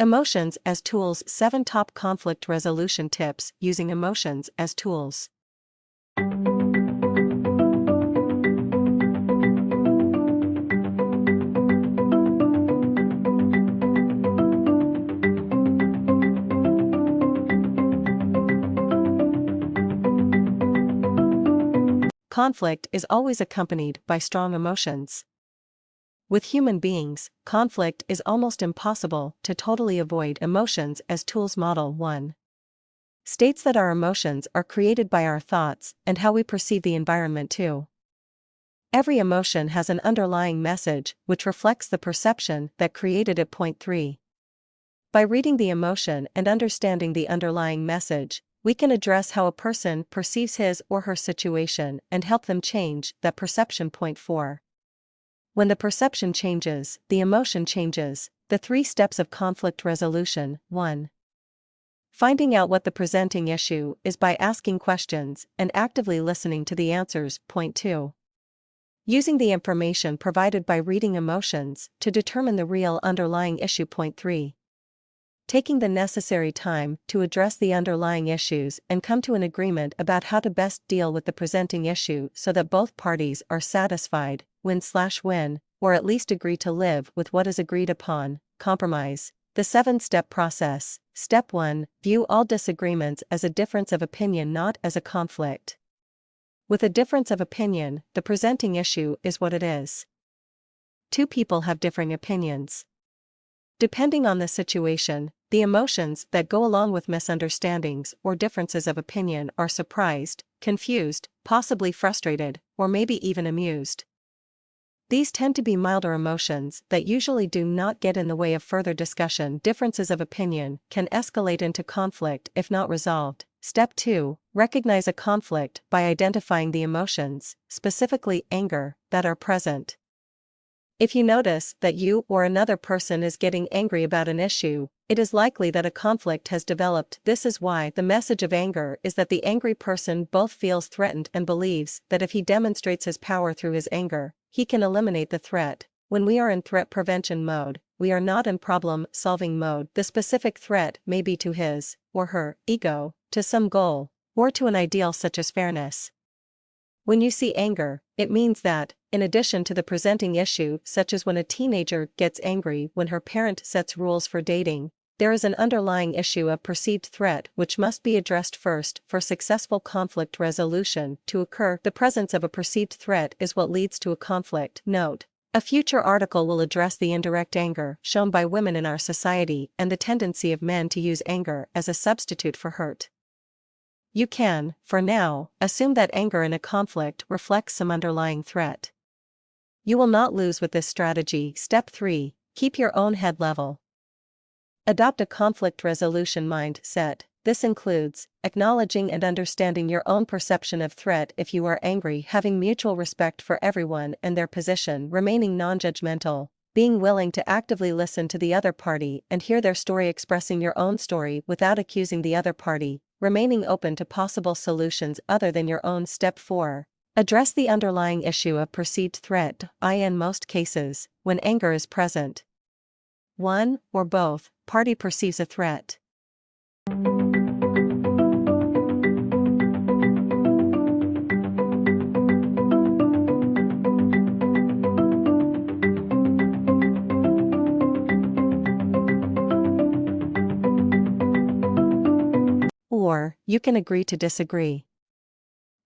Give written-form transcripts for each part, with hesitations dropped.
Emotions as tools. 7 top conflict resolution tips using emotions as tools. Conflict is always accompanied by strong emotions. With human beings, conflict is almost impossible to totally avoid. Emotions as tools. Model 1 states that our emotions are created by our thoughts and how we perceive the environment too. Every emotion has an underlying message which reflects the perception that created it. Point 3. By reading the emotion and understanding the underlying message, we can address how a person perceives his or her situation and help them change that perception. Point 4. When the perception changes, the emotion changes. The 3 steps of conflict resolution. 1. Finding out what the presenting issue is by asking questions and actively listening to the answers. Point 2. Using the information provided by reading emotions to determine the real underlying issue. Point 3. Taking the necessary time to address the underlying issues and come to an agreement about how to best deal with the presenting issue so that both parties are satisfied, win/win, or at least agree to live with what is agreed upon. Compromise. The 7-step process. Step 1. View all disagreements as a difference of opinion, not as a conflict. With a difference of opinion, the presenting issue is what it is. 2 people have differing opinions. Depending on the situation, the emotions that go along with misunderstandings or differences of opinion are surprised, confused, possibly frustrated, or maybe even amused. These tend to be milder emotions that usually do not get in the way of further discussion. Differences of opinion can escalate into conflict if not resolved. Step 2. Recognize a conflict by identifying the emotions, specifically anger, that are present. If you notice that you or another person is getting angry about an issue, it is likely that a conflict has developed. This is why the message of anger is that the angry person both feels threatened and believes that if he demonstrates his power through his anger, he can eliminate the threat. When we are in threat prevention mode, we are not in problem-solving mode. The specific threat may be to his or her ego, to some goal, or to an ideal such as fairness. When you see anger, it means that, in addition to the presenting issue, such as when a teenager gets angry when her parent sets rules for dating, there is an underlying issue of perceived threat which must be addressed first for successful conflict resolution to occur. The presence of a perceived threat is what leads to a conflict. Note: a future article will address the indirect anger shown by women in our society and the tendency of men to use anger as a substitute for hurt. You can, for now, assume that anger in a conflict reflects some underlying threat. You will not lose with this strategy. Step 3. Keep your own head level. Adopt a conflict resolution mindset. This includes acknowledging and understanding your own perception of threat if you are angry, having mutual respect for everyone and their position, remaining non-judgmental, being willing to actively listen to the other party and hear their story, expressing your own story without accusing the other party, remaining open to possible solutions other than your own. Step 4. Address the underlying issue of perceived threat. In most cases, when anger is present, one or both party perceives a threat. Or, you can agree to disagree.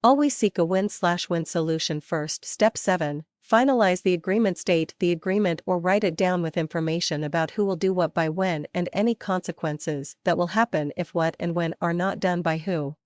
Always seek a win/win solution first. Step 7. Finalize the agreement. State the agreement or write it down with information about who will do what by when and any consequences that will happen if what and when are not done by who.